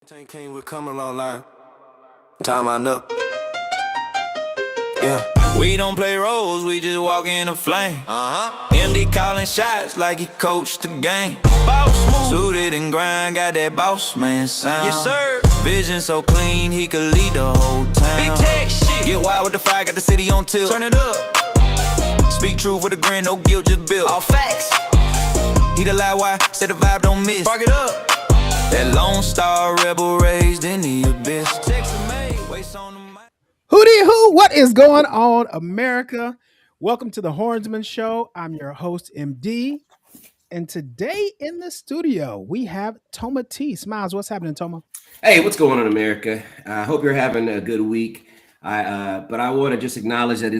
Tank King, we're coming online. Time on up. Yeah. We don't play roles, we just walk in the flame. MD calling shots like he coached the game. Boss move. Suited and grind, got that boss man sound. Yes, sir. Vision so clean, he could lead the whole town. Big tech shit. Get wild with the fire, got the city on tilt. Turn it up. Speak truth with a grin, no guilt, just build. All facts. He the live wire, said the vibe don't miss. Spark it up. That Lone Star rebel raised in the abyss. Texas made, waste on the mic. Hootie hoo, what is going on, America? Welcome to the Hornsmen Show. I'm your host, MD. And today in the studio, we have Toma T. Smiles, what's happening, Toma? Hey, what's going on, America? I hope you're having a good week. But I want to just acknowledge that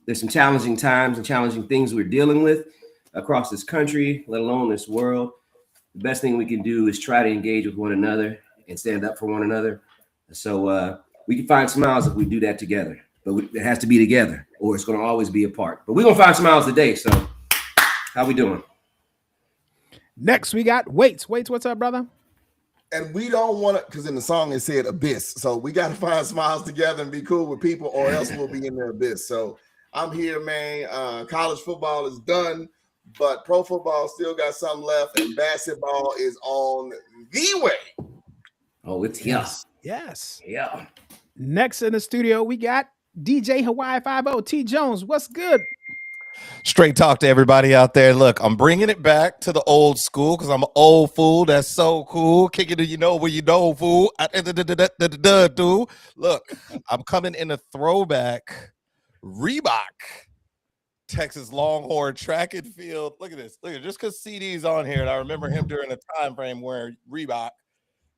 there's some challenging times and challenging things we're dealing with across this country, let alone this world. The best thing we can do is try to engage with one another and stand up for one another. So we can find smiles if we do that together, but it has to be together or it's going to always be apart. But we're going to find smiles today. So how we doing? Next, we got Waits. Waits, what's up, brother? And we don't want to, because in the song it said abyss. So we got to find smiles together and be cool with people, or else we'll be in the abyss. So I'm here, man. College football is done, but pro football still got some left, and basketball is on the way. Oh, it's here. Yes. Yeah. Next in the studio, we got DJ Hawaii 50. T. Jones, what's good? Straight talk to everybody out there. Look, I'm bringing it back to the old school because I'm an old fool. That's so cool. Kick it, you know where you know, fool. Dude. Look, I'm coming in a throwback Reebok Texas Longhorn track and field. Look at this. Look at just because CD's on here, and I remember him during a time frame wearing Reebok.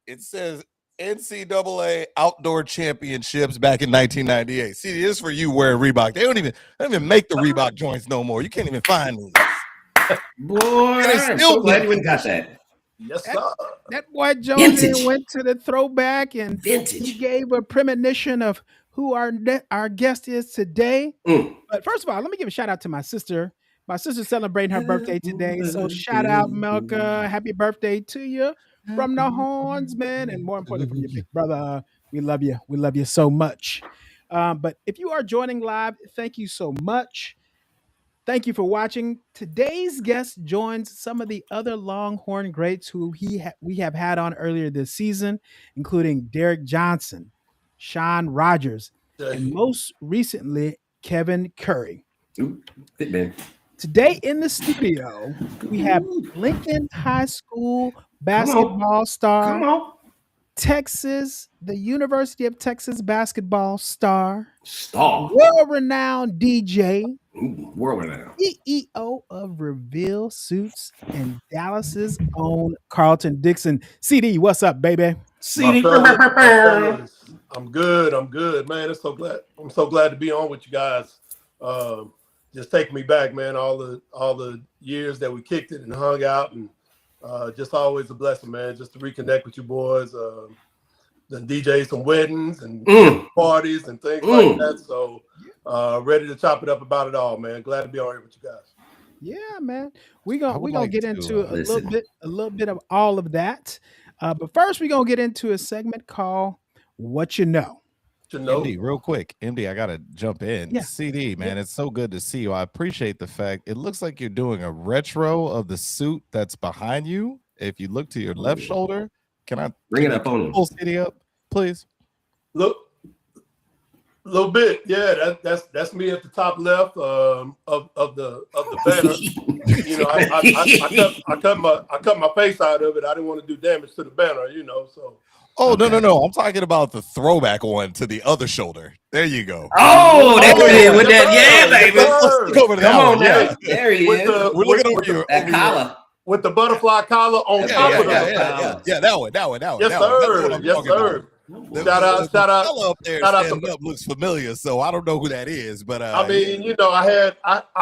It says NCAA Outdoor Championships back in 1998. See, this is for you wearing Reebok. They don't even make the Reebok joints no more. You can't even find these. Boy, I'm so glad you got that. Yes, sir. That boy Jones Vintage. went to the throwback and Vintage. he gave a premonition of who our guest is today. But first of all, let me give a shout out to my sister. My sister's celebrating her birthday today. So shout out, Melka. Happy birthday to you from the Hornsmen, and more importantly, from your big brother. We love you. We love you so much. But if you are joining live, thank you so much. Thank you for watching. Today's guest joins some of the other Longhorn greats who we have had on earlier this season, including Derek Johnson, Sean Rogers, and most recently, Kevin Curry. Good man. Today in the studio, we have Lincoln High School basketball star, the University of Texas basketball star, world-renowned DJ, world-renowned CEO of Reveal Suits, and Dallas's own Carlton Dixon. CD, what's up, baby? CD. I'm good, man. I'm so glad to be on with you guys. Just taking me back, man. All the years that we kicked it and hung out, and just always a blessing, man. Just to reconnect with you boys. Then DJ some weddings and parties and things like that. So ready to chop it up about it all, man. Glad to be on here with you guys. Yeah, man. We're gonna get into a little bit of all of that. But first, we're gonna get into a segment called What You Know. MD, real quick, MD, I gotta jump in. Yeah. CD, man, it's so good to see you. I appreciate the fact it looks like you're doing a retro of the suit that's behind you. If you look to your left shoulder, can I bring it up on him? Pull CD up, please. Look, a little bit, yeah. That's me at the top left of the banner. You know, I cut my face out of it. I didn't want to do damage to the banner, you know. So. Oh, no. I'm talking about the throwback one to the other shoulder. There you go. Oh, there it is with that. Yeah, baby. Let's go over to that Come on one. now. Yeah. There he is. We're looking over your collar. With the butterfly collar on top of it. Yeah, that one. Yes, sir. Yes, sir. Shout out. Up there standing up looks familiar, so I don't know who that is, but I mean, you know, I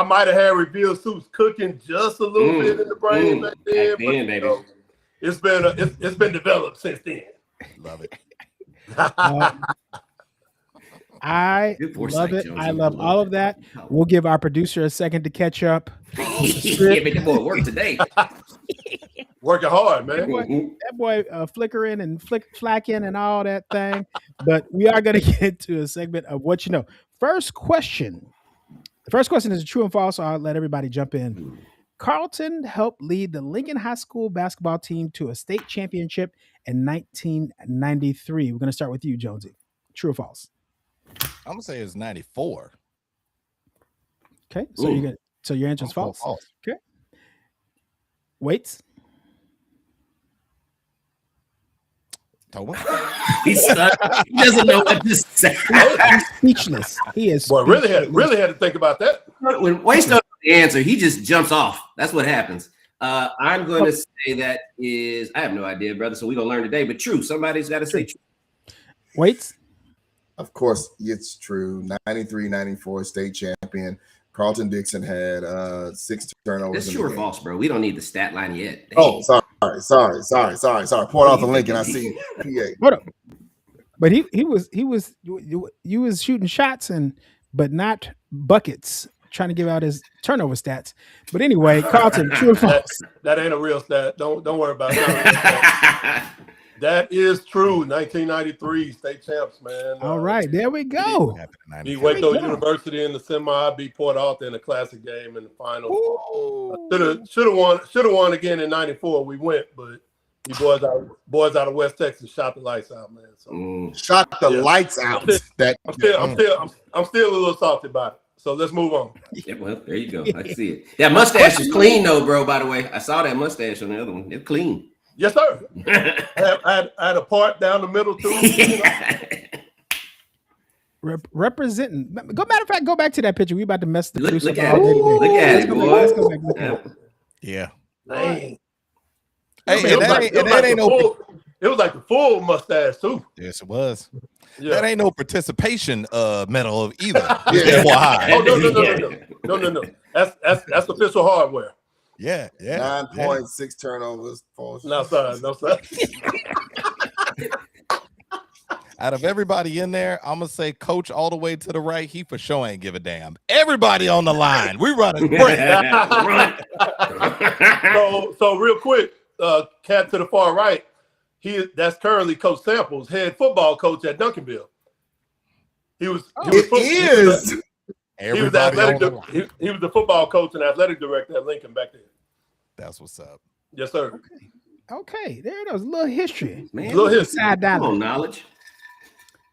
might have had Reveal Suits cooking just a little bit in the brain back then, but baby. You know, it's been developed since then. Love it. I love it. I love all of that. We'll give our producer a second to catch up. Yeah, make the boy work today. Working hard, man. That boy flickering and flacking and all that thing. But we are going to get to a segment of what you know. First question. The first question is true and false, so I'll let everybody jump in. Carlton helped lead the Lincoln High School basketball team to a state championship in 1993. We're going to start with you, Jonesy. True or false? I'm gonna say it's 94. Okay, so your answer is false. Okay. Waits. Toba? He doesn't know what to say. He's speechless. He is. Boy, really had to think about that. When Waste doesn't know the answer, he just jumps off. That's what happens. I'm going to say that is, I have no idea, brother. So we don't learn today, but true. Somebody's got to say true. Waits. Of course, it's true. 93, 94 state champion. Carlton Dixon had 6 turnovers. That's true or false, bro. We don't need the stat line yet. Dang. Oh, sorry. Poured off the link and I see PA. Hold up. But you was shooting shots but not buckets, trying to give out his turnover stats. But anyway, Carlton, true or false? That ain't a real stat. Don't worry about that. That is true. 1993 state champs, man. All right, there we go. Beat Waco University in the semi. Beat Port Arthur in the classic game in the final. Should have won again in '94. We went, but you boys out of West Texas shot the lights out, man. So, shot the lights out. I'm still a little salty about it. So let's move on. Yeah, well, there you go. I see it. That mustache is clean, though, bro. By the way, I saw that mustache on the other one. It's clean. Yes, sir. I had a part down the middle too. Representing. Matter of fact, go back to that picture. We about to mess the Look up. at it, boy. Let's go back. Yeah. Dang. Hey, it was like the full mustache too. Yes, it was. Yeah. That ain't no participation medal either. Oh no. That's official hardware. Yeah. 9.6 turnovers. No, sir. Out of everybody in there, I'm gonna say coach all the way to the right. He for sure ain't give a damn. Everybody on the line. We running great. So real quick, cat to the far right. That's currently Coach Samples, head football coach at Duncanville. He was the football coach and athletic director at Lincoln back then. That's what's up. Yes, sir. Okay, there it is. A little history. Man, little history. Side dollar. Come on, knowledge.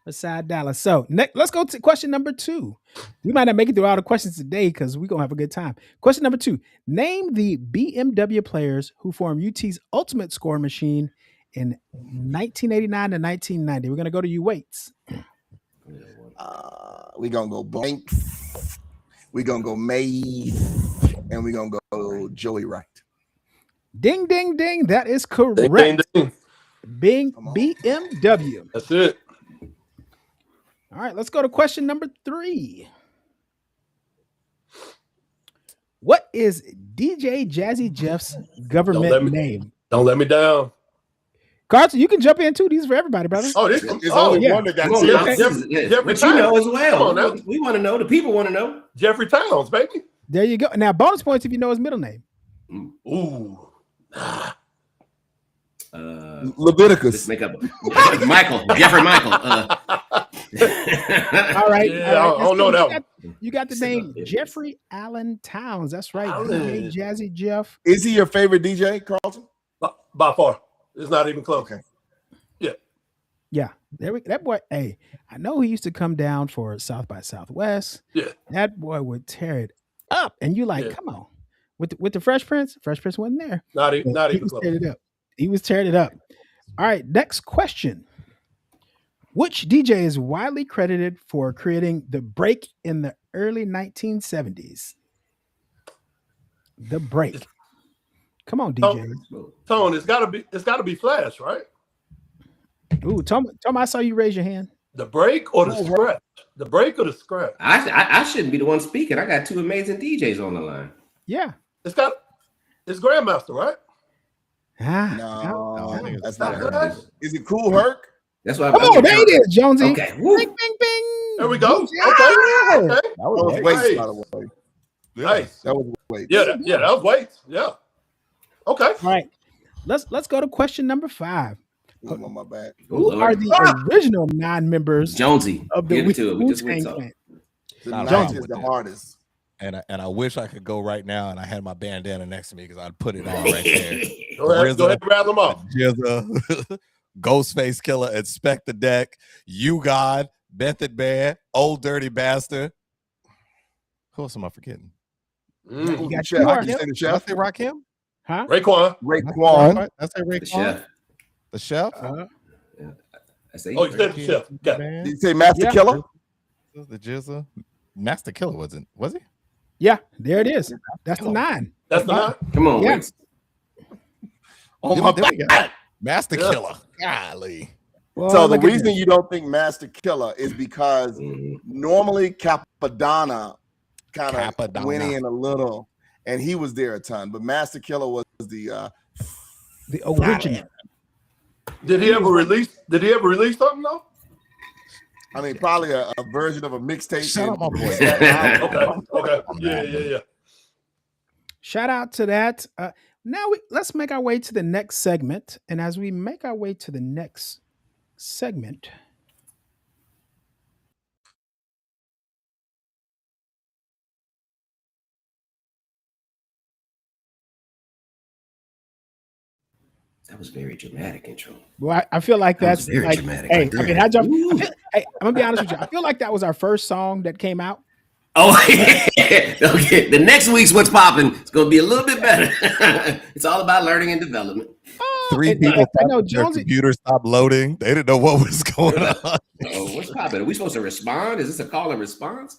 Beside Dallas. So let's go to question number 2. We might not make it through all the questions today because we're going to have a good time. Question number 2. Name the BMW players who formed UT's ultimate scoring machine in 1989 to 1990. We're going to go to you, Waits. We're going to go Blank. We're going to go May. And we're going to go Joey Wright. Ding, ding, ding. That is correct. Ding, ding. Bing, BMW. That's it. All right, let's go to question number 3. What is DJ Jazzy Jeff's government name? Don't let me down. Carlton, you can jump in too. These are for everybody, brother. Oh, this It's only one that got But you know as well. We want to know. The people want to know. Jeffrey Towns, baby. There you go. Now, bonus points if you know his middle name. Ooh. Leviticus. Let's make up Jeffrey Michael. All right. Yeah, I don't know that one. You got the name Jeffrey Allen Towns. That's right. DJ Jazzy Jeff. Is he your favorite DJ, Carlton? By far. It's not even close. Okay. Yeah. That boy, hey, I know he used to come down for South by Southwest. Yeah. That boy would tear it up. And you like, come on. With the Fresh Prince wasn't there. Not even close. He was tearing it up. All right, next question. Which DJ is widely credited for creating the break in the early 1970s? The break. Come on, DJ. Tone, it's gotta be Flash, right? Ooh, Tom, I saw you raise your hand. The break or the scratch? The break or the scratch? I shouldn't be the one speaking. I got 2 amazing DJs on the line. Yeah. It's Grandmaster, right? No, that's not Flash. Herc. Is it Cool Herc? That's why. Oh, there it is, Jonesy. Okay. Bing, bing, bing. There we go. Yeah. Okay. That was Waits, by the way. Nice. That was Waits. Yeah, that was Waits. Yeah. Okay. All right. let's go to question number 5. I'm on my back. Who Lord. are the original 9 members Jonesy, of the give it to it. We just went Wu-Tang so. Clan? The Not a ninth problem is with the that. hardest. And I wish I could go right now, and I had my bandana next to me because I'd put it on right there. Go ahead and rattle them off. Jizza, Ghostface Killer, Inspect the Deck, You God, Method Man, Old Dirty Bastard. Who else am I forgetting? You got Chef. yours. You say the Did I chef? say Rakim? Huh? Raekwon. Raekwon. I say Raekwon. The chef. The chef. I say Oh, you said the chef. Yeah. Did you say Master Yeah. Killer? The Jizza. Master Killer wasn't, was he? Yeah, there it is. That's the 9. That's the 9. Come on, Yeah. Wicks. Oh, my there we go. Master Yeah. Killer. Golly. Well, So the look at reason this. you don't think Master Killer is because normally Capadonna kind of Capadonna. went in a little, and he was there a ton. But Master Killer was the original. Did he ever release something though? I mean, probably a version of a mixtape. Shut up, my boy. Okay. Yeah. Shout out to that. Now let's make our way to the next segment. And as we make our way to the next segment, That was very dramatic intro. well, I feel like That was that's very like, dramatic hey, right there. I mean, how'd y'all, hey, I'm gonna be honest with you. I feel like that was our first song that came out. Oh, okay. The next week's What's Poppin' is going to be a little bit better. It's all about learning and development. Three And people I thought know that their Jonesy. computer stopped loading. They didn't know what was going on. Oh, what's poppin'? Are we supposed to respond? Is this a call and response?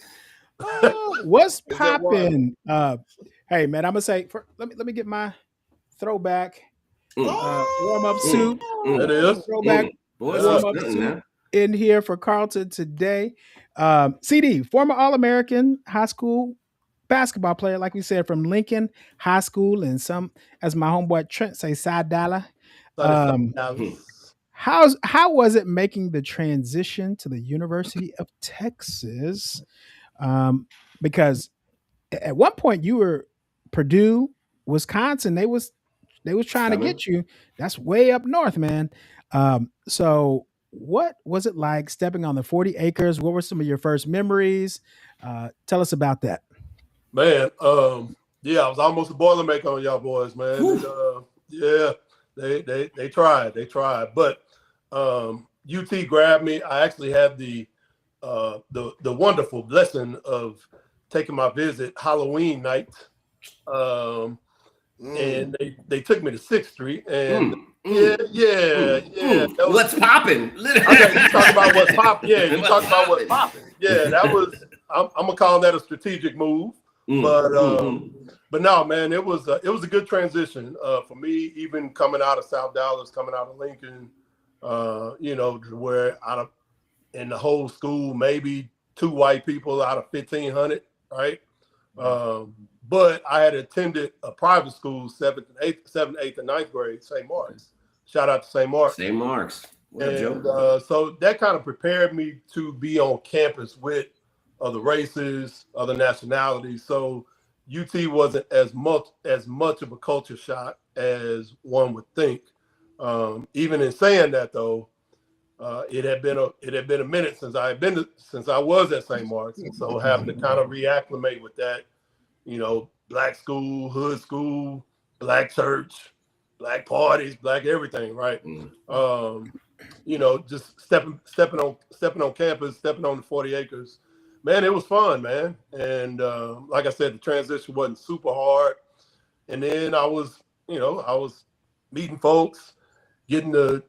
What's that one? popping? Hey man, I'm gonna say let me get my throwback warm up suit. It is. Throwback Boys, warm it's up nothing suit now. in here for Carlton today. CD, former All-American high school basketball player, like we said, from Lincoln High School, and some, as my homeboy Trent say, side dollar. How was it making the transition to the University of Texas? Because at one point you were Purdue, Wisconsin. They was trying to get you. That's way up north, man. So what was it like stepping on the 40 acres? What were some of your first memories? Tell us about that. Man, yeah, I was almost a Boilermaker on y'all boys, man. Yeah, they tried, but UT grabbed me. I actually had the wonderful blessing of taking my visit Halloween night, and they took me to 6th Street, and that was, What's poppin'? okay, you talk about what's popping. Yeah, you talk about what's popping. Yeah, that was. I'm gonna call that a strategic move. But no, man, it was a good transition for me, even coming out of South Dallas, coming out of Lincoln, where in the whole school, maybe 2 white people out of 1,500, right? But I had attended a private school, 7th, 8th, and 9th grade, St. Mark's. Shout out to St. Mark's. St. Mark's. What up, And Joe? so that kind of prepared me to be on campus with other races, other nationalities. So UT wasn't as much of a culture shock as one would think. Even in saying that, though, it had been a minute since I was at St. Mark's, and so having to kind of reacclimate with that, black school, hood school, black church, black parties, black everything, right? Just stepping on campus, stepping on the 40 acres. Man, it was fun, man. And like I said, the transition wasn't super hard. And then I was meeting folks, getting to,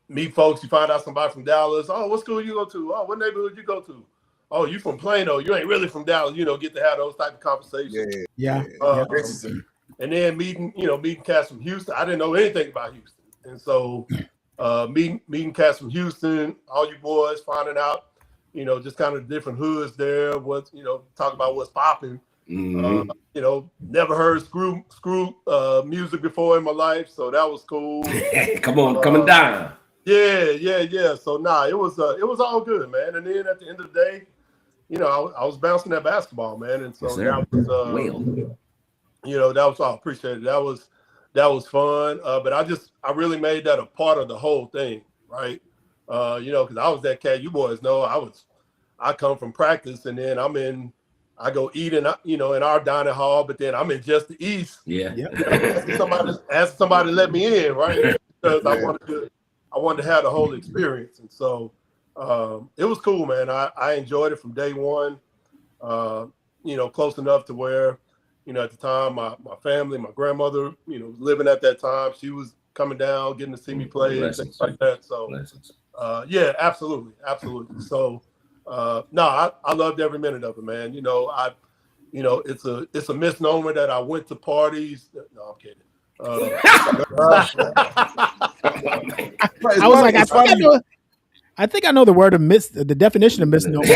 meet folks. You find out somebody from Dallas. Oh, what school you go to? Oh, what neighborhood you go to? Oh, you from Plano. You ain't really from Dallas. Get to have those type of conversations. Yeah. And then meeting cats from Houston. I didn't know anything about Houston. And so meeting cats from Houston, all you boys, finding out, just kind of different hoods there. Talk about what's popping. Never heard screw music before in my life, so that was cool. Coming down. Yeah. So it was all good, man. And then at the end of the day, I was bouncing that basketball, man. And so Yes, that was that was all. Appreciate it. that was fun. But I really made that a part of the whole thing, right? Because I was that cat. You boys know I come from practice, and then I go eat in our dining hall, but then I'm in just the East. Yeah. Ask somebody to let me in, right? Because I wanted to have the whole experience, and so it was cool, man. I enjoyed it from day one. Close enough to where, at the time, my family, my grandmother, was living at that time. She was coming down, getting to see me play and things like that. So, yeah, absolutely. So, no, I loved every minute of it, man. It's a misnomer that I went to parties. No, I'm kidding. I was like, I think I know the word of the definition of misnomer.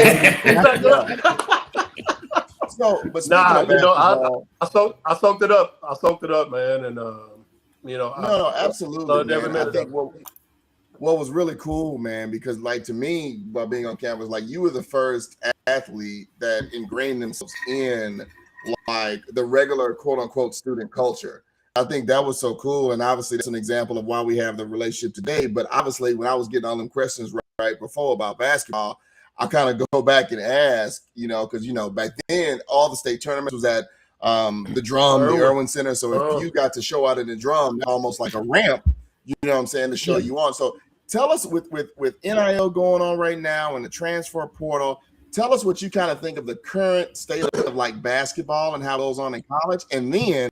So, but I soaked it up. I soaked it up, man, and no, absolutely, man. I think what was really cool, man, because like to me, by being on campus, like you were the first athlete that ingrained themselves in like the regular quote unquote student culture. I think that was so cool, and obviously that's an example of why we have the relationship today. But obviously, when I was getting all them questions right before about basketball, I kind of go back and ask, because back then all the state tournaments was at the Drum, the Irwin Center. So if you got to show out in the Drum, almost like a ramp, you know what I'm saying, to show you on. So tell us with NIL going on right now and the transfer portal, tell us what you kind of think of the current state of like basketball and how it goes on in college, and then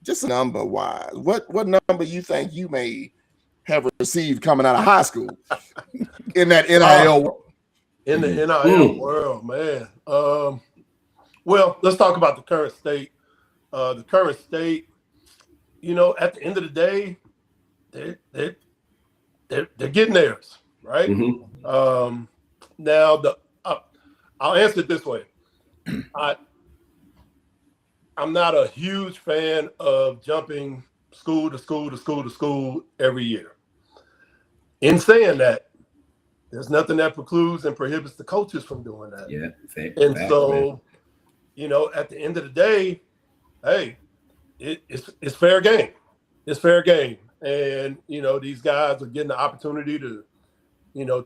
just number wise, what number you think you may have received coming out of high school in that NIL world? In the NIL world, man. Well, let's talk about the current state. The current state, at the end of the day, they're getting theirs, right? Mm-hmm. Now, I'll answer it this way. I'm not a huge fan of jumping school to school to school to school every year. In saying that, there's nothing that precludes and prohibits the coaches from doing that. Yeah. So, at the end of the day, hey, it's fair game. It's fair game. And, these guys are getting the opportunity to,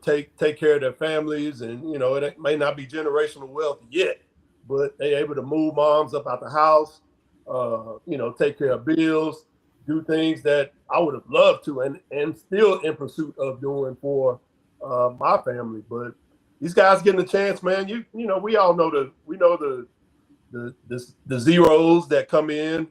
take care of their families. And, it may not be generational wealth yet, but they're able to move moms up out the house, take care of bills, do things that I would have loved to and still in pursuit of doing for my family. But these guys getting a chance, man. We all know the zeros that come in,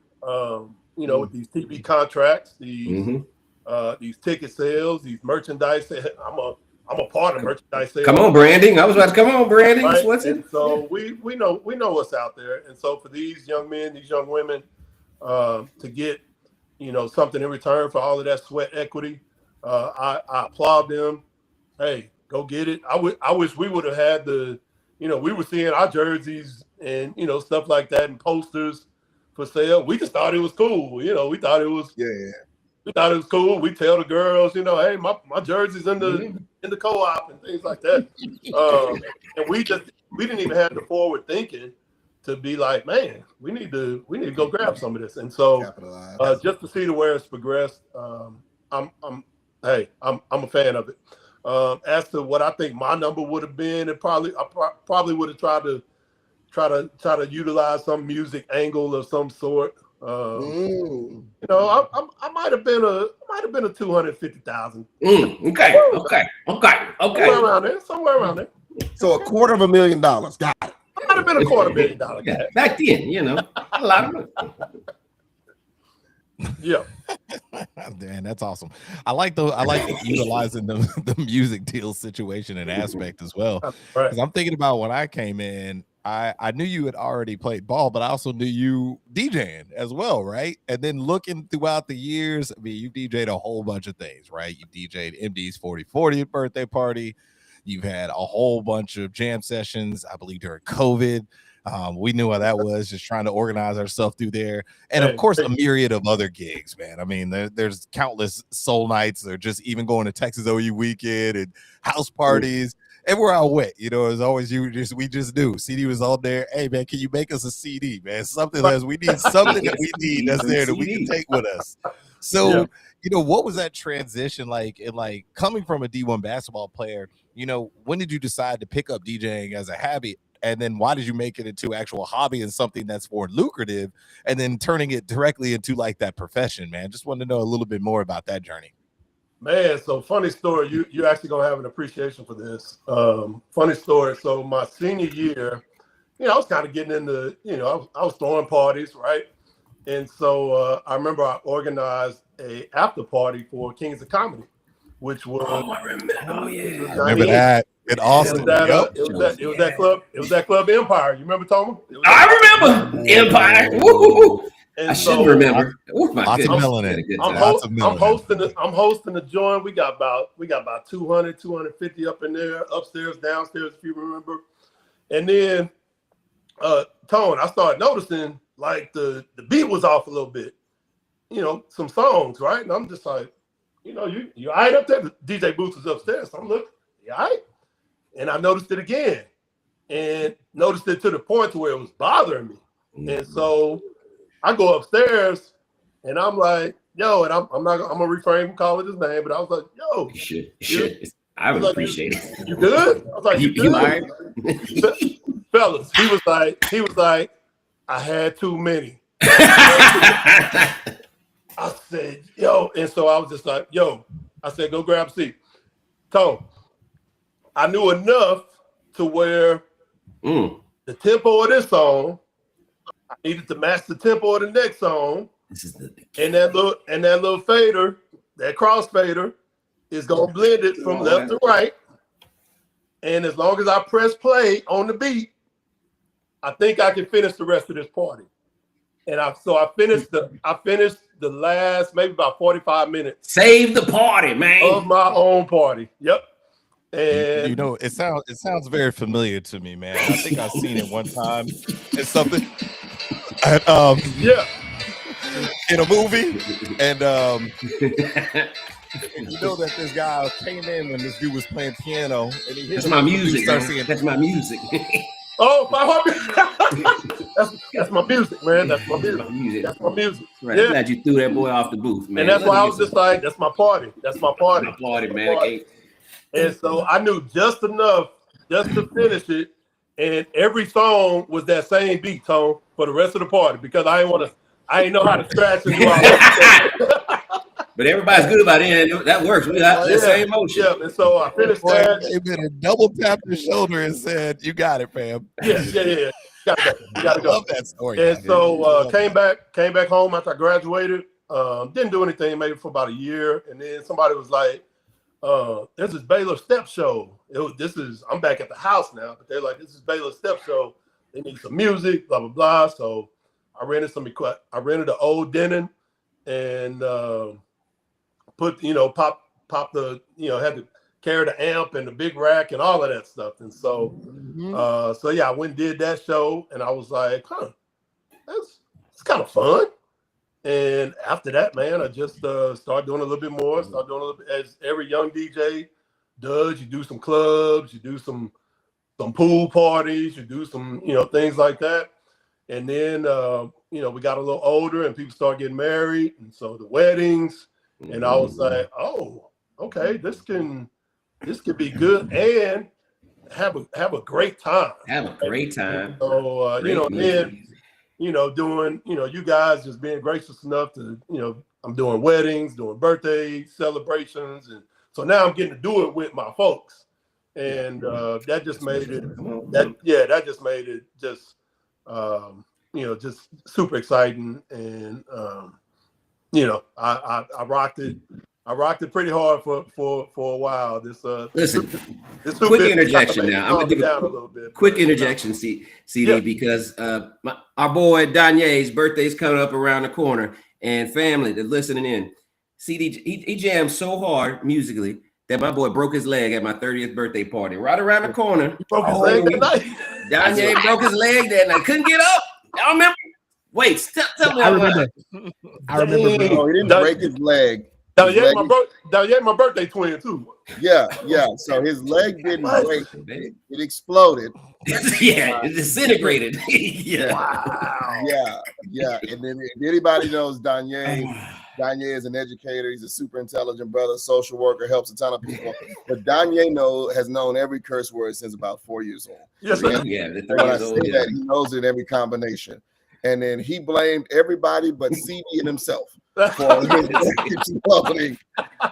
with these TV contracts, these ticket sales, these merchandise. I'm a part of merchandise sales. Come on, branding. I was about to come on, branding. Right? What's it? So we know what's out there. And so for these young men, these young women, to get something in return for all of that sweat equity, I applaud them. Hey, go get it. I wish we would have had we were seeing our jerseys and stuff like that and posters for sale. We just thought it was cool. We thought it was we thought it was cool. We tell the girls, hey, my jersey's in the co-op and things like that. And we didn't even have the forward thinking to be like, man, we need to go grab some of this. And so just to see the way it's progressed, I'm a fan of it. As to what I think my number would have been, I probably would have tried to utilize some music angle of some sort. I might have been a 250,000. Okay. Somewhere around there. So $250,000. Got it. I might have been $250,000 guy. Back then, a lot of money. Yeah. Man, that's awesome. I like utilizing the music deal situation and aspect as well. Because I'm thinking about when I came in, I knew you had already played ball, but I also knew you DJing as well, right? And then looking throughout the years, I mean, you DJed a whole bunch of things, right? You DJed MD's 40/40th birthday party. You've had a whole bunch of jam sessions, I believe, during COVID. We knew how that was, just trying to organize ourselves through there. And of course, a myriad of other gigs, man. I mean, there's countless soul nights, or just even going to Texas OU weekend and house parties. Everywhere I went, it was always we just knew CD was on there. Hey man, can you make us a CD, man? Something that we need something that we need that's there that we can take with us. So, what was that transition like? And like coming from a D1 basketball player, when did you decide to pick up DJing as a habit? And then why did you make it into actual hobby and something that's more lucrative, and then turning it directly into like that profession, man? Just wanted to know a little bit more about that journey. Man, so funny story. You're actually gonna have an appreciation for this. Funny story. So my senior year, I was kind of getting into, I was throwing parties, right? And so I remember I organized a after party for Kings of Comedy, which was I remember. Oh yeah, remember that in Austin. It was that club Empire. You remember, Toma? I remember Empire. Woo-hoo-hoo. I shouldn't remember. Lots of melanin. I'm hosting the joint. We got about 200, 250 up in there, upstairs, downstairs, if you remember. And then Tone, I started noticing like the beat was off a little bit. Some songs, right? And I'm just like, you all right up there? The DJ booth was upstairs. So I'm looking, you all right? And I noticed it again, and noticed it to the point to where it was bothering me. And so I go upstairs, and I'm like, yo, and I'm gonna refrain from calling his name, but I was like, yo, you should. I would appreciate it. You good? I was like, you good? Right? Fellas, he was like, I had too many. I said, yo, and so I was just like, yo, I said, go grab a seat. Tone, I knew enough to where the tempo of this song, I needed to match the tempo of the next song. And that little fader, that cross fader, is gonna blend it from left to right. And as long as I press play on the beat, I think I can finish the rest of this party. And I finished the last maybe about 45 minutes. Save the party, man. Of my own party. Yep. And it sounds very familiar to me, man. I think I've seen it one time. It's something in a movie, and that this guy came in when this dude was playing piano, and he hit my music. That's my music. Oh, that's my music, man. That's my music. That's my music. Right. Yeah. I'm glad you threw that boy off the booth, man. And that's why I was just like, that's my party. That's my party. My party, man. Okay. And so I knew just enough just to finish it. And every song was that same beat tone for the rest of the party, because I didn't know how to scratch and do all that. But everybody's good about it. That works. We got the same motion. Yeah, and so I finished that. They double tapped your shoulder and said, "You got it, fam." Yeah. You gotta go. I love that story. And so came back home after I graduated. Didn't do anything maybe for about a year, and then somebody was like, "There's this Baylor Step show. I'm back at the house now, but they're like, this is Baylor Step show. They need some music, blah blah blah." So I rented an old Denon and put pop the had to carry the amp and the big rack and all of that stuff. And so I went and did that show, and I was like, it's kind of fun. And after that, man, I just started doing a little bit more. Started doing a little bit, as every young DJ does. You do some clubs, you do some pool parties, you do some things like that. And then we got a little older, and people started getting married, and so the weddings. And I was like, oh, okay, this can be good and have a great time. Have a great time. So doing you guys just being gracious enough to I'm doing weddings, doing birthdays, celebrations, and so now I'm getting to do it with my folks, and that just made it just super exciting. And I rocked it pretty hard for a while. Listen, quick interjection now. I'm gonna do down a little bit. Quick interjection, CD, because our boy Danye's birthday's coming up around the corner, and family that's listening in. CD, he jams so hard musically that my boy broke his leg at my 30th birthday party. Right around the corner. He broke his leg that night. Danye broke his leg that night. Couldn't get up. Y'all remember? Wait, tell me. I remember. No, he didn't break his leg. Danye, my birthday twin too. Yeah. So his leg didn't break. It exploded. Yeah, it disintegrated. Yeah. Wow. Yeah. And then if anybody knows Danye is an educator. He's a super intelligent brother, social worker, helps a ton of people. But Danye has known every curse word since about 4 years old. Yes, sir. Yeah. When I say that, he knows it in every combination. And then he blamed everybody but CD and himself for exploding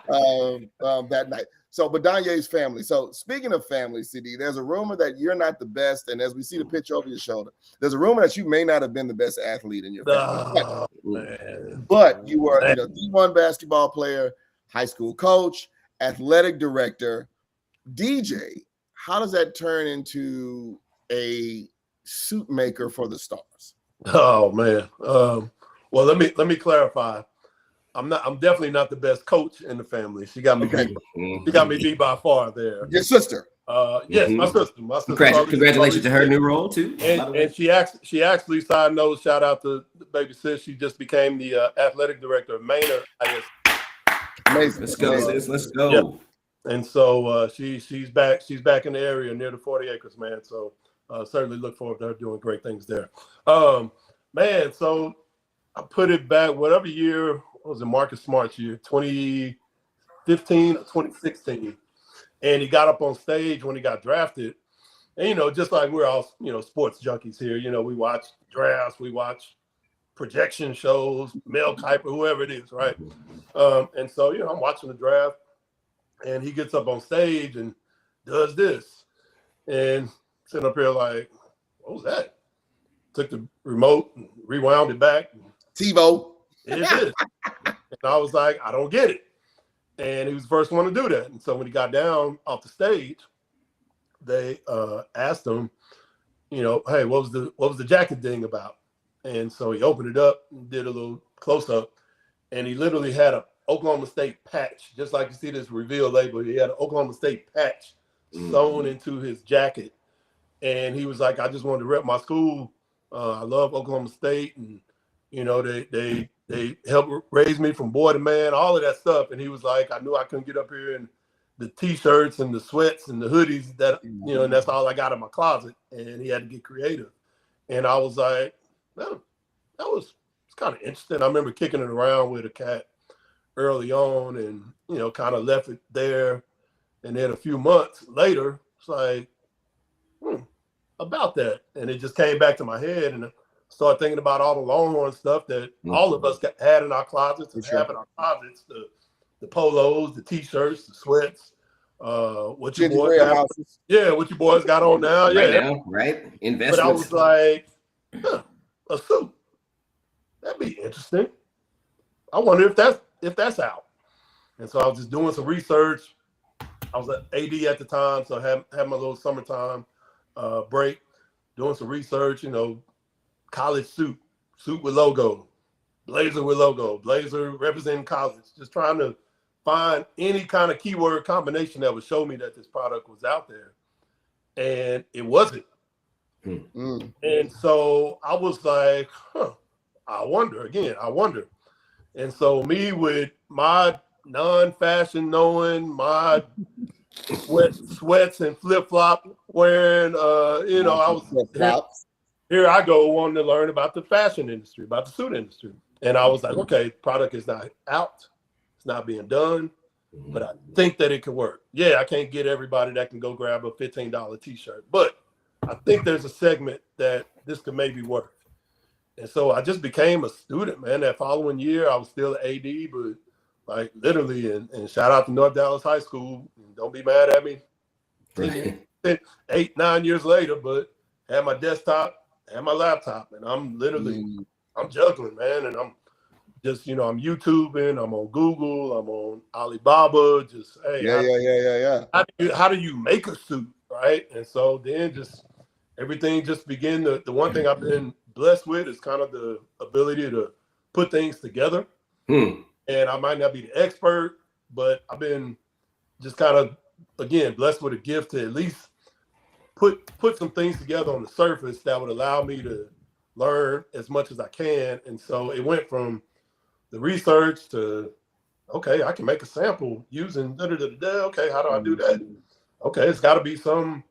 that night. So, but Danye's family. So, speaking of family, CD, there's a rumor that you're not the best. And as we see the picture over your shoulder, there's a rumor that you may not have been the best athlete in your family. Oh, man. But you were a D1 basketball player, high school coach, athletic director, DJ. How does that turn into a suit maker for the Stars? Oh man. Well, let me clarify. I'm definitely not the best coach in the family. She got me beat. She got me beat by far there. Your sister. Yes, my sister. Congratulations to her new role too. And she actually, side note, shout out to baby sis. She just became the athletic director of Maynard. Amazing. Let's go, sis. Let's go. Yeah. And so she's back. She's back in the area near the 40 acres, man. So certainly look forward to her doing great things there. Man, so I put it back, whatever year, what was it, Marcus Smart's year, 2015 or 2016. And he got up on stage when he got drafted. And, just like we're all, sports junkies here, we watch drafts, we watch projection shows, Mel Kiper, whoever it is, right? And so, I'm watching the draft, and he gets up on stage and does this. And sitting up here like, what was that? Took the remote and rewound it back. TiVo. It is. And I was like, I don't get it. And he was the first one to do that. And so when he got down off the stage, they asked him, hey, what was the jacket thing about? And so he opened it up and did a little close up, and he literally had a Oklahoma State patch, just like you see this reveal label. He had an Oklahoma State patch sewn into his jacket. And he was like, I just wanted to rep my school. I love Oklahoma State. And, they helped raise me from boy to man, all of that stuff. And he was like, I knew I couldn't get up here in the T-shirts and the sweats and the hoodies that, and that's all I got in my closet. And he had to get creative. And I was like, man, it's kind of interesting. I remember kicking it around with a cat early on and, kind of left it there. And then a few months later, it's like, about that. And it just came back to my head, and I started thinking about all the Longhorn stuff that all of us had in our closets and have in our closets, the polos, the T-shirts, the sweats, what your boys got on now. Right? Investments. But I was like, a suit. That'd be interesting. I wonder if that's out. And so I was just doing some research. I was at AD at the time, so I had my little summertime break, doing some research, college suit with logo, blazer with logo, blazer representing college, just trying to find any kind of keyword combination that would show me that this product was out there. And it wasn't. And so I was like, I wonder. And so me with my non-fashion knowing, my sweats and flip-flop wearing, I was here I go wanting to learn about the fashion industry, about the suit industry. And I was like, okay, product is not out. It's not being done, but I think that it could work. Yeah, I can't get everybody that can go grab a $15 T-shirt, but I think there's a segment that this could maybe work. And so I just became a student, man. That following year, I was still an AD, but like literally, and shout out to North Dallas High School. Don't be mad at me. 8-9 years later, but had my desktop and my laptop, and I'm literally, I'm juggling, man. And I'm just, I'm YouTubing, I'm on Google, I'm on Alibaba, just, hey. Yeah. How do you make a suit, right? And so then just everything just began to, the one thing I've been blessed with is kind of the ability to put things together. And I might not be the expert, but I've been just kind of, again, blessed with a gift to at least put some things together on the surface that would allow me to learn as much as I can. And so it went from the research to, okay, I can make a sample using okay, how do I do that? Okay, it's got to be some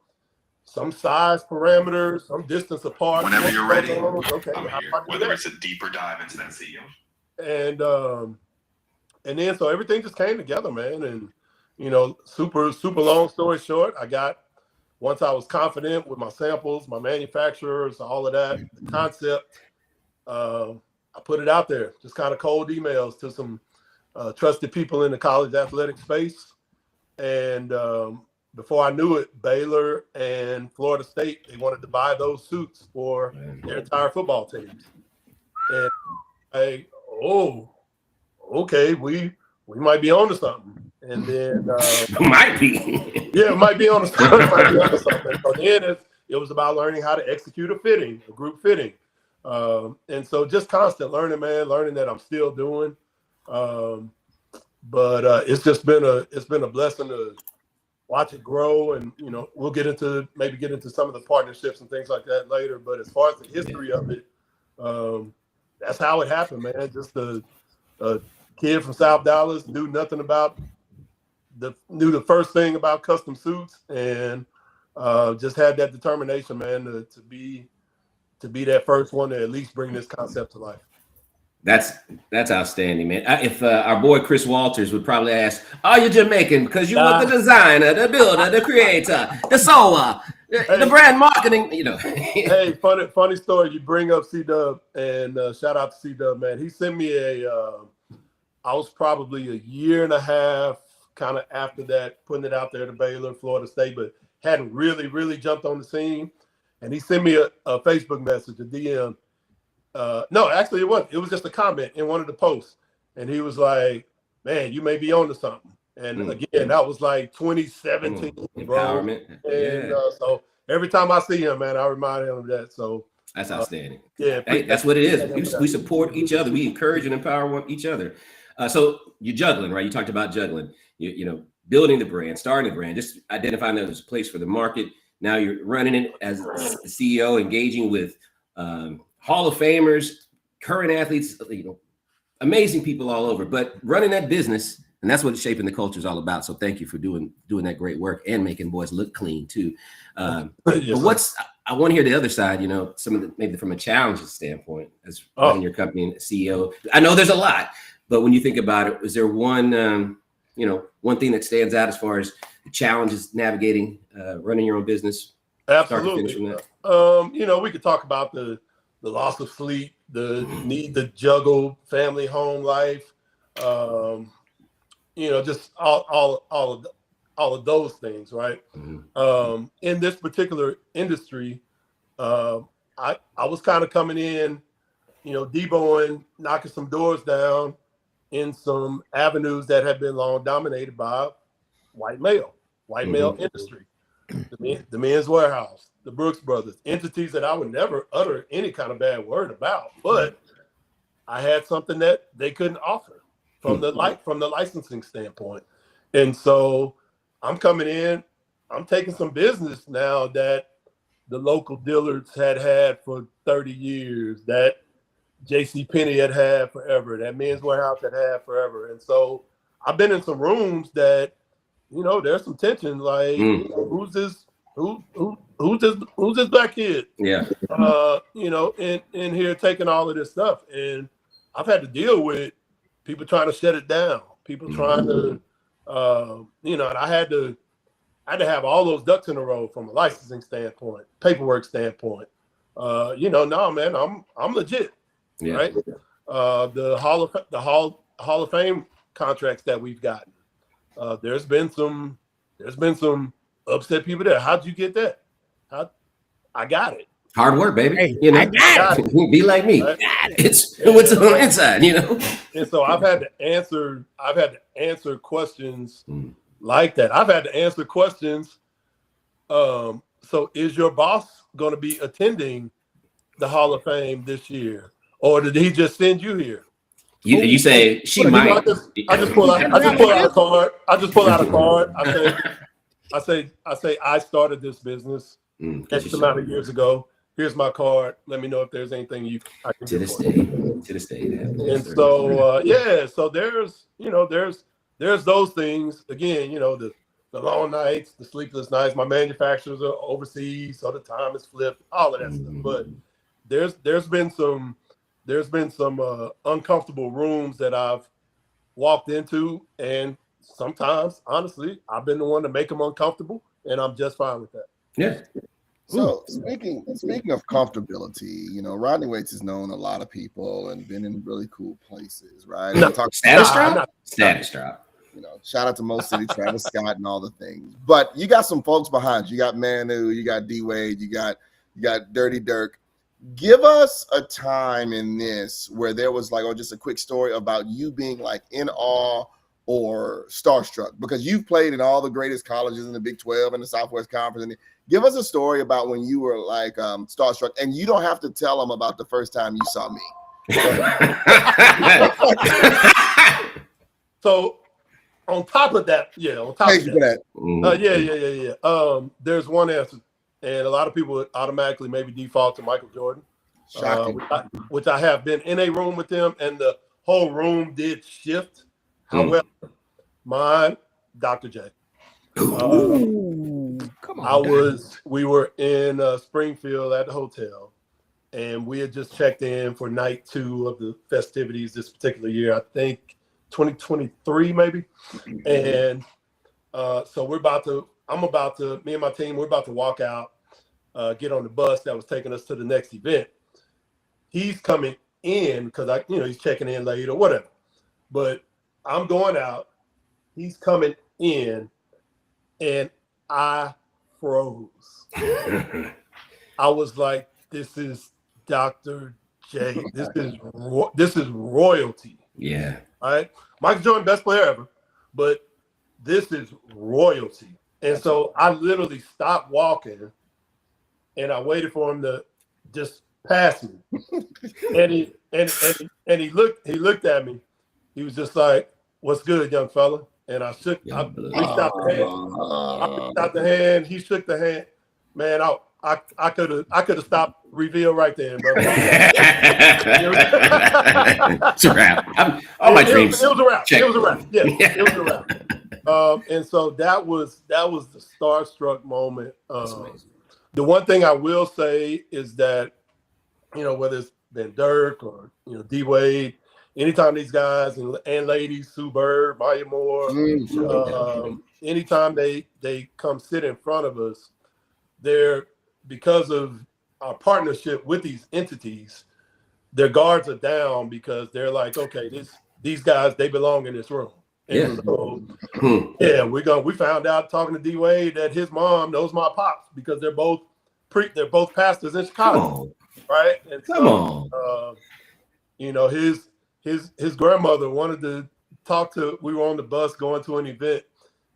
size parameters, some distance apart. Whenever you're ready, okay, I'm here. Whether it's a deeper dive into that CEO. And then so everything just came together, man. And super long story short, once I was confident with my samples, my manufacturers, all of that, the concept, I put it out there, just kind of cold emails to some trusted people in the college athletic space. And before I knew it, Baylor and Florida State, they wanted to buy those suits for their entire football teams. And okay, we might be on to something. And then might be. Yeah, it might be on to something. So then it was about learning how to execute a group fitting. And so just constant learning, man, learning that I'm still doing. But it's just been a blessing to watch it grow, and we'll get into some of the partnerships and things like that later. But as far as the history of it, that's how it happened, man. Just a kid from South Dallas, knew the first thing about custom suits, and just had that determination, man, to be that first one to at least bring this concept to life. That's outstanding, man. If our boy Chris Walters would probably ask, "Are you Jamaican?" Because you want the designer, the builder, the creator, the sewer, the brand marketing. Hey, funny story. You bring up C-Dub, and shout out to C-Dub, man. He sent me I was probably a year and a half kind of after that, putting it out there to Baylor, Florida State, but hadn't really jumped on the scene. And he sent me a Facebook message, a DM. No, actually it was just a comment in one of the posts. And he was like, "Man, you may be on to something." And again, that was like 2017, bro. And so every time I see him, man, I remind him of that. So that's outstanding. Yeah, hey, that's what it is. We support each other. We encourage and empower each other. So you're juggling, right? You talked about juggling. Building the brand, starting the brand, just identifying that there's a place for the market. Now you're running it as the CEO, engaging with Hall of Famers, current athletes, amazing people all over, but running that business, and that's what shaping the culture is all about. So thank you for doing that great work and making boys look clean too. But I want to hear the other side, some of the, maybe from a challenges standpoint as running your company and CEO. I know there's a lot, but when you think about it, is there one thing that stands out as far as the challenges navigating running your own business? Absolutely. We could talk about the loss of sleep, the need to juggle family, home life, just all of those things, right? Mm-hmm. In this particular industry, I was kind of coming in, deboing, knocking some doors down in some avenues that had been long dominated by white male industry, the Men's Warehouse, the Brooks Brothers, entities that I would never utter any kind of bad word about, but I had something that they couldn't offer from the licensing standpoint. And so I'm coming in, I'm taking some business now that the local Dillards had for 30 years, that JCPenney had forever, that Men's Warehouse had forever. And so I've been in some rooms that, there's some tension, like, who's this black kid? Yeah. In here taking all of this stuff. And I've had to deal with people trying to shut it down, people trying to, and I had to have all those ducks in a row from a licensing standpoint, paperwork standpoint. No, man, I'm legit. Yeah. Right. The Hall of Fame contracts that we've gotten. There's been some upset people there. How'd you get that? I got it. Hard work, baby. I got it. Be like me. Right? It's what's on the inside, And so I've had to answer questions like that. I've had to answer questions. So is your boss going to be attending the Hall of Fame this year? Or did he just send you here? You say she might. I just pull out a card. I say I started this business X amount of years ago. Here's my card. Let me know if there's anything I can do. To this day. And so so there's those things. Again, the long nights, the sleepless nights. My manufacturers are overseas, so the time is flipped, all of that stuff. But there's been some uncomfortable rooms that I've walked into, and sometimes, honestly, I've been the one to make them uncomfortable, and I'm just fine with that. Yeah. So speaking of comfortability, Rodney Waits has known a lot of people and been in really cool places, right? Status drop. Shout out to Mo City, Travis Scott, and all the things. But you got some folks behind you. You got Manu, you got D Wade, you got Dirty Dirk. Give us a time in this where there was just a quick story about you being in awe or starstruck, because you've played in all the greatest colleges in the Big 12 and the Southwest Conference. And give us a story about when you were starstruck, and you don't have to tell them about the first time you saw me. So on top of that, Thank you for that. There's one answer, and a lot of people would automatically maybe default to Michael Jordan, which I have been in a room with him, and the whole room did shift. However, mine, Dr. J. Come on. We were in Springfield at the hotel, and we had just checked in for night 2 of the festivities this particular year. I think 2023 maybe. And so me and my team, we're about to walk out, get on the bus that was taking us to the next event. He's coming in because he's checking in late or whatever. But I'm going out, he's coming in, and I froze. I was like, this is Dr. J. This is royalty. Yeah. All right. Michael Jordan, best player ever, but this is royalty. And so I literally stopped walking, and I waited for him to just pass me. And he looked at me. He was just like, "What's good, young fella?" And I reached out the hand. He shook the hand. Man, I could have stopped reveal right there, bro. It's a wrap. All my dreams. It was a wrap. Check. It was a wrap. Yeah, it was a wrap. And so that was the starstruck moment. The one thing I will say is that, whether it's been Dirk or D Wade, anytime these guys and ladies, Sue Bird, Maya Moore, anytime they come sit in front of us, because of our partnership with these entities, their guards are down because they're like, okay, these guys, they belong in this room. And we found out talking to D Wade that his mom knows my pops because they're both pastors in Chicago, right? And his grandmother wanted to talk to. We were on the bus going to an event,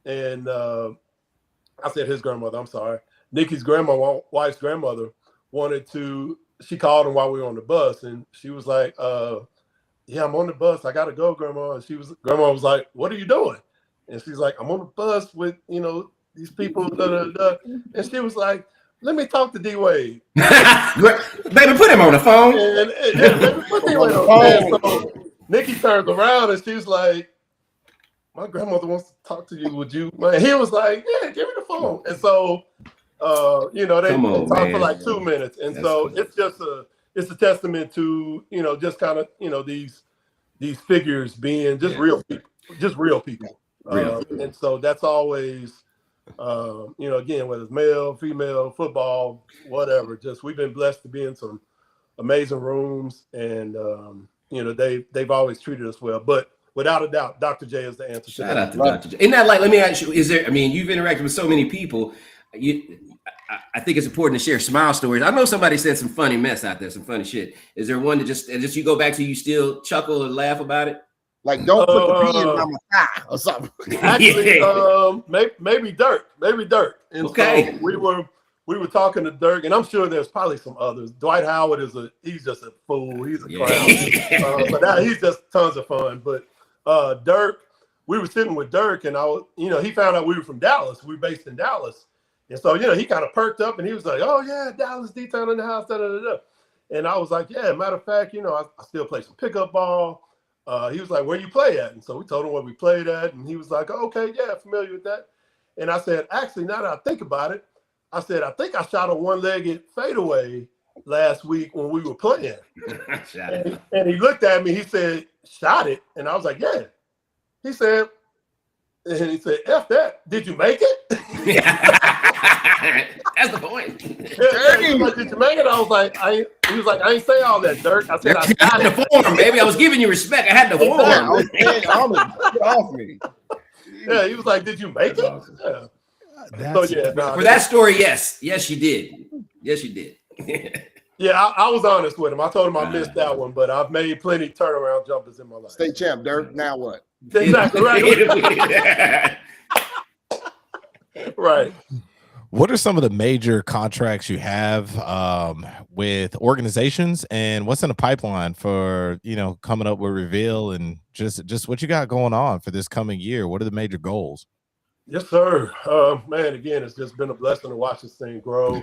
and I said his grandmother. I'm sorry, Nikki's wife's grandmother wanted to. She called him while we were on the bus, and she was like, "Yeah, I'm on the bus. I gotta go, Grandma." And Grandma was like, "What are you doing?" And she's like, "I'm on the bus with these people." And she was like, "Let me talk to D Wade." Baby, put him on the phone. Baby, put D Wade on the phone. So Nikki turns around and she's like, "My grandmother wants to talk to you. Would you?" And he was like, "Yeah, give me the phone." And so, they talked for like 2 minutes. And it's a testament to, just kind of, these figures being just real people. And so that's always, again, whether it's male, female, football, whatever, we've been blessed to be in some amazing rooms, and, they've always treated us well. But without a doubt, Dr. J is the answer. Shout out to Dr. J. In that light, let me ask you, you've interacted with so many people. I think it's important to share smile stories. I know somebody said some funny mess out there, some funny shit. Is there one that just you go back to, you still chuckle and laugh about it? Like, don't put the P in my thigh or something. Actually, maybe Dirk. And so we we were talking to Dirk, and I'm sure there's probably some others. Dwight Howard he's just a fool. He's a clown. But he's just tons of fun. But Dirk, we were sitting with Dirk, and he found out we were from Dallas. We were based in Dallas. And so, he kind of perked up, and he was like, oh, yeah, Dallas D-Town in the house, da-da-da-da. And I was like, yeah, matter of fact, I still play some pickup ball. He was like, where you play at? And so we told him where we played at, and he was like, oh, okay, yeah, familiar with that. And I said, actually, now that I think about it, I said, I think I shot a one-legged fadeaway last week when we were playing. And he looked at me. He said, shot it? And I was like, yeah. He said, F that. Did you make it? That's the point. He was like, did you make it? I was like, he was like, I ain't say all that, Dirk. I said, I had the form, baby. I was giving you respect. I had the form. Get off me. Yeah, he was like, did you make it? Awesome. Yeah. For that story, yes, you did. Yes, you did. Yeah, I was honest with him. I told him I missed that one, but I've made plenty turnaround jumpers in my life. State champ, Dirk. Now what? Exactly right. Right. What are some of the major contracts you have with organizations, and what's in the pipeline for coming up with Reveal, and just what you got going on for this coming year? What are the major goals? Yes, sir. Man, again, it's just been a blessing to watch this thing grow.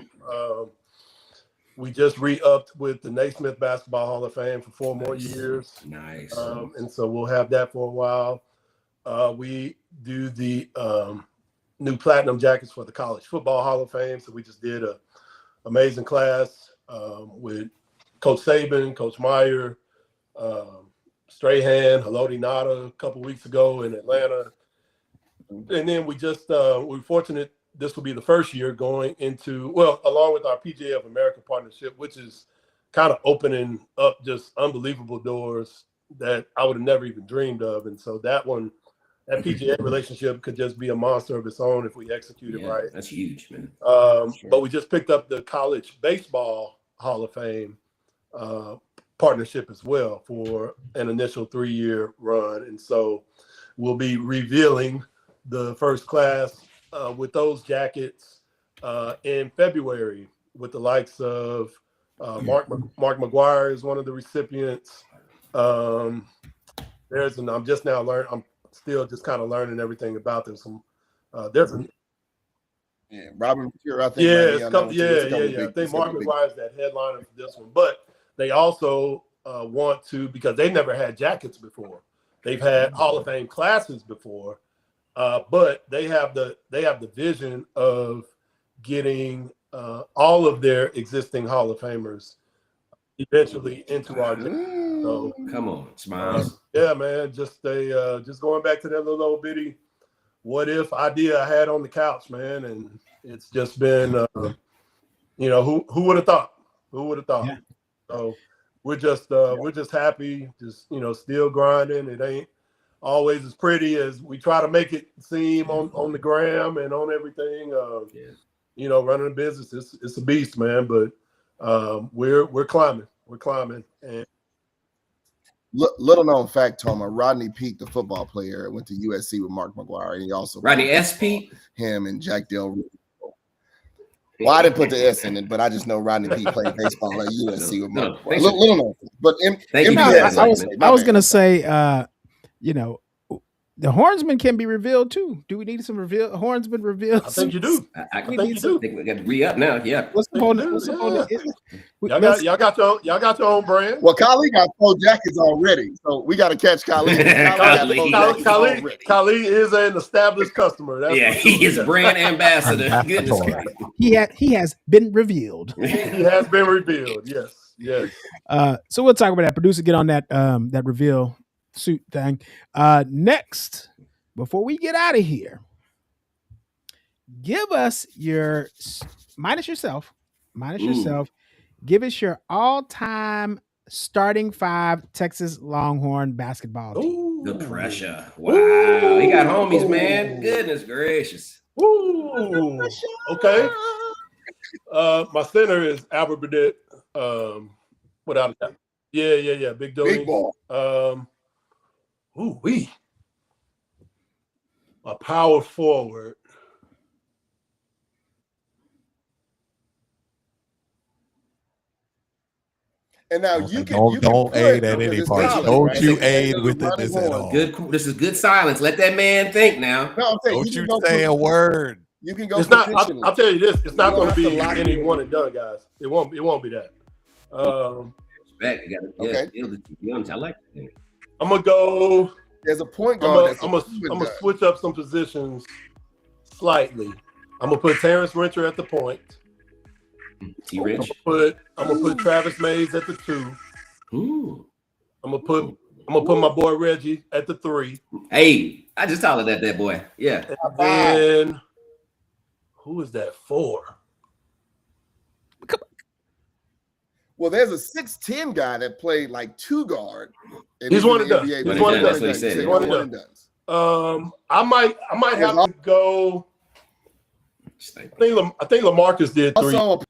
We just re-upped with the Naismith Basketball Hall of Fame for 4 more years. Nice. And so we'll have that for a while. We do the new platinum jackets for the College Football Hall of Fame. So we just did an amazing class with Coach Saban, Coach Meyer, Strahan, Haloti Nada a couple weeks ago in Atlanta. And then we we're fortunate this will be the first year going into, along with our PGA of America partnership, which is kind of opening up just unbelievable doors that I would have never even dreamed of. And so that PGA relationship could just be a monster of its own if we execute it right. That's huge, man. But we just picked up the College Baseball Hall of Fame partnership as well for an initial 3-year run. And so we'll be revealing the first class with those jackets in February with the likes of Mark McGuire is one of the recipients. I'm still just kind of learning everything about this. Robin Ventura, I think. I think Mark McGuire is that headliner for this one, but they also want to, because they've never had jackets before. They've had Hall of Fame classes before. But they have the vision of getting all of their existing Hall of Famers eventually into our team. So come on, Smiles. Yeah, man. Just going back to that little old bitty what if idea I had on the couch, man, and it's just been who would have thought? Who would have thought? Yeah. So we're just happy, still grinding. It ain't always as pretty as we try to make it seem on the gram and on everything. Running a business, it's a beast, man. But we're climbing. And little known fact, Toma, Rodney Peete, the football player, went to USC with Mark McGuire, and he also Rodney S. Peete, him and Jack Del Rio. Well, I didn't put the S in it, but I just know Rodney Peete played baseball at USC with Mark McGuire. Little known, but I was gonna say, the Hornsmen can be revealed too. Do we need some Hornsmen revealed? I think you do. I think you do. I think we got to re-up now. Yeah. What's the Y'all got your own brand. Well, Khalid got 4 jackets already, so we got to catch Khalid. Khalid is an established customer. He is brand ambassador. Goodness Christ. He has been revealed. He has been revealed. Yes. So we'll talk about that. Producer, get on that reveal suit thing. Next, before we get out of here, give us your minus yourself. Give us your all-time starting 5 Texas Longhorn basketball team. The pressure. Wow. He got homies, man. Goodness gracious. Ooh. Okay. My center is Albert Burnett. Without a doubt. Yeah. Big Dooney. Big ball. A power forward. And now you can don't put, aid at because any it's part. college, Don't right? you And aid there's a with running this at horn. all. Good. This is good silence. Let that man think now. No, I'm saying Don't you you can go say a word. You can go. It's not. positionally. I'll tell you this. It's not You don't going to have be to lock any in. one and done, guys. It won't be that. Respect. You gotta, Okay. I like that. I'm gonna go. There's a point guard. I'm gonna switch up some positions slightly. I'm gonna put Terrence Rencher at the point. T-Rich. I'm gonna put Travis Mays at the 2. Ooh. I'm gonna put my boy Reggie at the 3. Hey, I just hollered at that boy. Yeah. And then who is that 4? Well, there's a 6'10" guy that played like 2 guard. He's one and done. NBA. He's one and done. That's what he said. He's One and one done. and done. I might have to go. I think LaMarcus did 3. Also,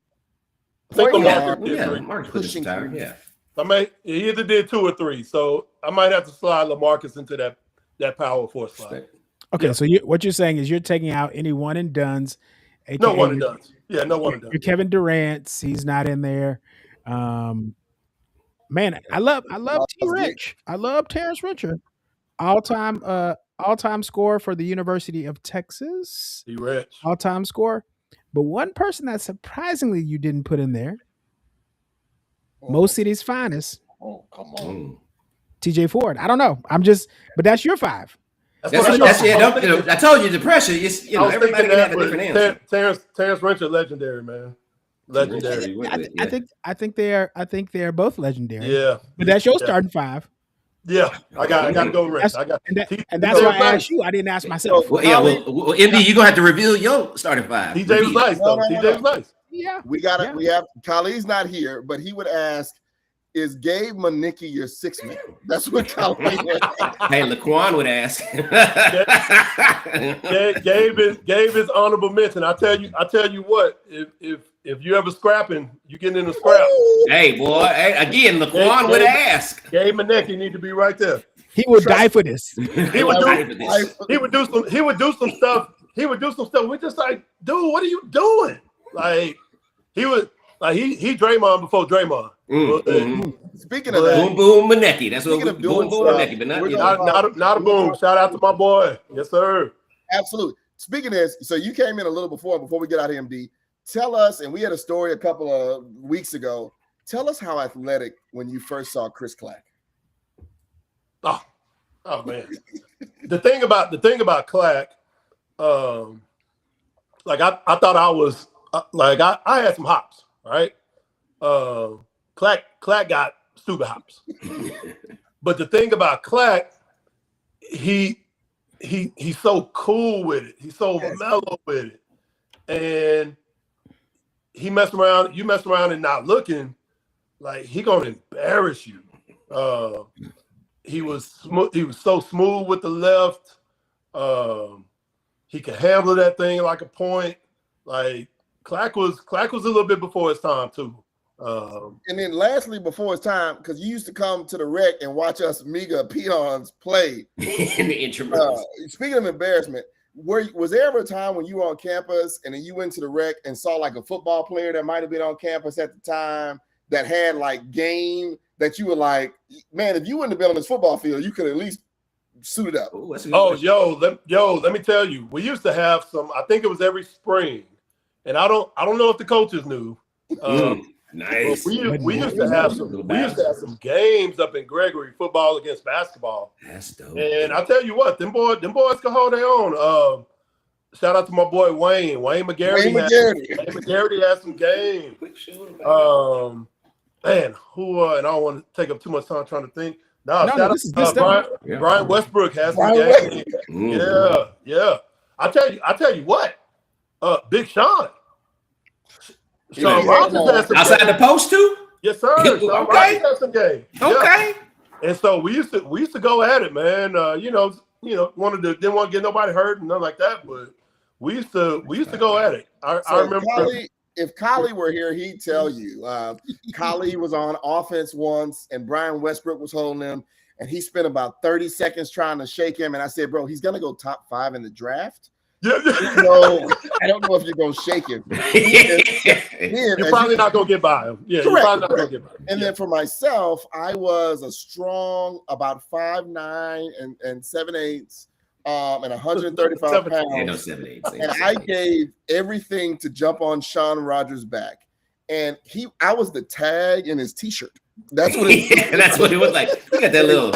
I think point LaMarcus guard. did Yeah, 3. Marcus put this time. Yeah. He either did 2 or 3. So I might have to slide LaMarcus into that power force slide. Okay, so what you're saying is you're taking out any one and dones. No one and done. Yeah, no one and done. Your Kevin Durant's, he's not in there. Man, I love T-Rich. I love Terrence Rencher. All-time scorer for the University of Texas. T-Rich. All-time scorer. But one person that surprisingly you didn't put in there, Mo City's finest, Oh, come on. TJ Ford. I don't know. But that's your 5. That's it. I told you the pressure. Everybody can have a different answer. Terrence Rencher, legendary, man. Legendary. I think they are both legendary. Yeah. But that's your starting 5. Yeah. I got to go Rich. And that's why I asked you. I didn't ask myself. Well, MD, you're gonna have to reveal your starting 5. TJ was nice, though. TJ was nice. Yeah. We have Khalid's not here, but he would ask, is Gabe Manicki your 6th man? That's what Khalid would ask. Hey, Laquan would ask. Gabe is honorable mention. I tell you what, if you ever scrapping, you get in a scrap. Hey, boy. Hey, again, Laquan would ask. Gabe Manicki need to be right there. He would die for this. He would do some stuff. We're just like, dude, what are you doing? Like he Draymond before Draymond. Speaking of that, Boom Boom Manecki. That's what of Boom doing Boom stuff, Manecki, but not a boom. Shout out to my boy. Yes, sir. absolutely. Speaking of this, so you came in a little before we get out of MD. Tell us, and we had a story a couple of weeks ago. Tell us how athletic when you first saw Chris Clack. Oh man. the thing about Clack, like I thought I was like I had some hops, right? Clack got stupid hops. But the thing about Clack, he's so cool with it. He's so mellow with it. And you mess around and not looking, like he gonna embarrass you. He was so smooth with the left. He could handle that thing like a point. Like Clack was a little bit before his time too. And then lastly, before it's time, because you used to come to the rec and watch us Miga peons play. in the intro. Speaking of embarrassment, was there ever a time when you were on campus and then you went to the rec and saw like a football player that might have been on campus at the time that had like game that you were like, man, if you wouldn't have been on this football field, you could at least suit it up? Let me tell you, we used to have some. I think it was every spring, and I don't know if the coaches knew. Nice. We used to have some games up in Gregory, football against basketball. That's dope. And I tell you what, them boys can hold their own. Shout out to my boy Wayne McGarity. Wayne McGarity had some game. Man, who and I don't want to take up too much time trying to think. Shout out to Brian Westbrook has some game. Yeah. I tell you what, Big Sean. Sean Rogers has some outside game. the post too? Yes, sir. Sean Rogers has some game. Okay. Yeah. And so we used to go at it, man. Didn't want to get nobody hurt and nothing like that, but we used to go at it. I remember. If Kali were here, he'd tell you. Kali was on offense once, and Brian Westbrook was holding him, and he spent about 30 seconds trying to shake him. And I said, bro, he's gonna go top 5 in the draft. No, I don't know if you're gonna shake him. You're probably not gonna get by him. Yeah, Correct, you're probably not gonna get by him. And then for myself, I was a strong about 5'9" and 7/8, and 135 pounds. Yeah, no 7/8. And I gave everything to jump on Sean Rogers' back. And I was the tag in his t-shirt. That's what it that's what it was like. Look at that little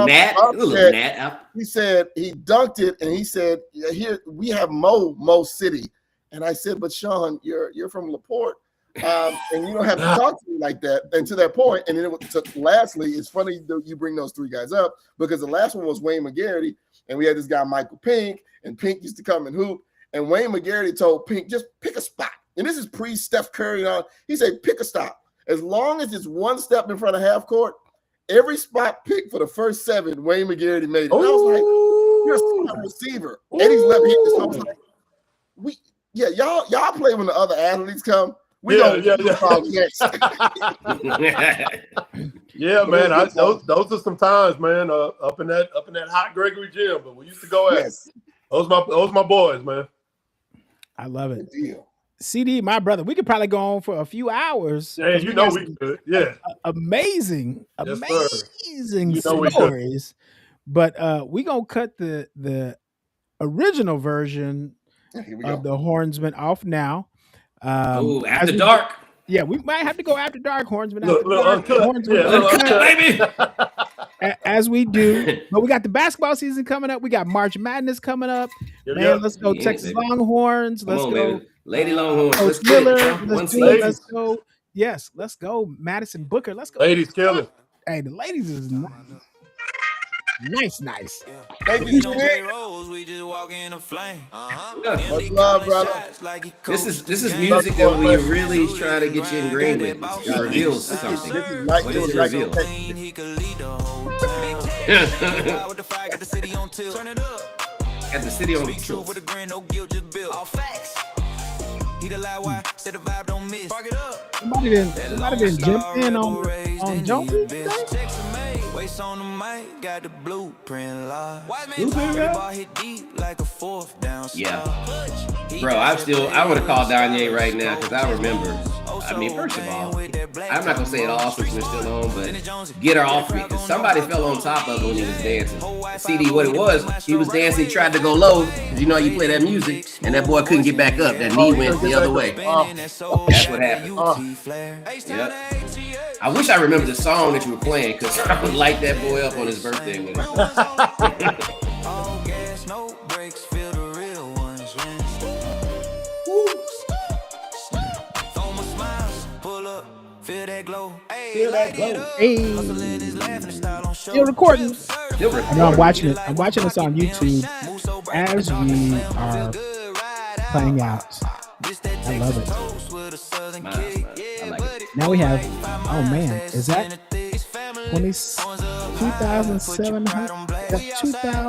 gnat. Little gnat out. He said he dunked it, and he said, "Here we have Mo City." And I said, "But Sean, you're from LaPorte, and you don't have to talk to me like that." And to that point, and then lastly, it's funny that you bring those three guys up because the last one was Wayne McGarity, and we had this guy Michael Pink, and Pink used to come and hoop, and Wayne McGarity told Pink, "Just pick a spot." And this is pre-Steph Curry on. He said, "Pick a stop. As long as it's one step in front of half court, every spot picked for the first 7, Wayne McGarity made it." And I was like, "You're a smart receiver." Eddie's left-handed. So I was like, y'all play when the other athletes come. We don't next. Yeah, man. Those are some times, man. Up in that hot Gregory gym, but we used to go at. Yes. Those my boys, man. I love it. Good deal. CD, my brother, we could probably go on for a few hours. Yeah, you know we could. Yeah. Amazing Yes, stories. But we gonna cut the original version of the Hornsmen off now. After dark. Yeah, we might have to go after dark, Hornsmen. Baby. As we do, but we got the basketball season coming up. We got March Madness coming up. Man, let's go Texas Longhorns. Let's go, baby. Lady Longhorns. Coach Miller. Let's go. Yes, let's go. Madison Booker. Let's go. Ladies killing. Hey, the ladies is nice. Thank you, We just walk in a flame. Much love, brother. This is music that we really try to get you ingrained with. It reveals something. This is Mike. What does it reveal? Got the city on tilt. Somebody didn't jump in on Jones today? Waist on the mic, got the blueprint live. Yeah. Bro, I want to call Danye right now because I remember. I mean, first of all, I'm not gonna say it all since we're still on, but get her off me because somebody fell on top of him when he was dancing. CD, what it was, he was dancing, he tried to go low because you know you play that music, and that boy couldn't get back up. That knee went the other way. That's what happened. Yep. I wish I remember the song that you were playing because I would light that boy up on his birthday with it. Feel that glow. Hey. Still recording. I know I'm watching it. I'm watching this on YouTube as we are playing out. I love it. I like it. Now we have, oh man, is that 2,700? That's 2,000.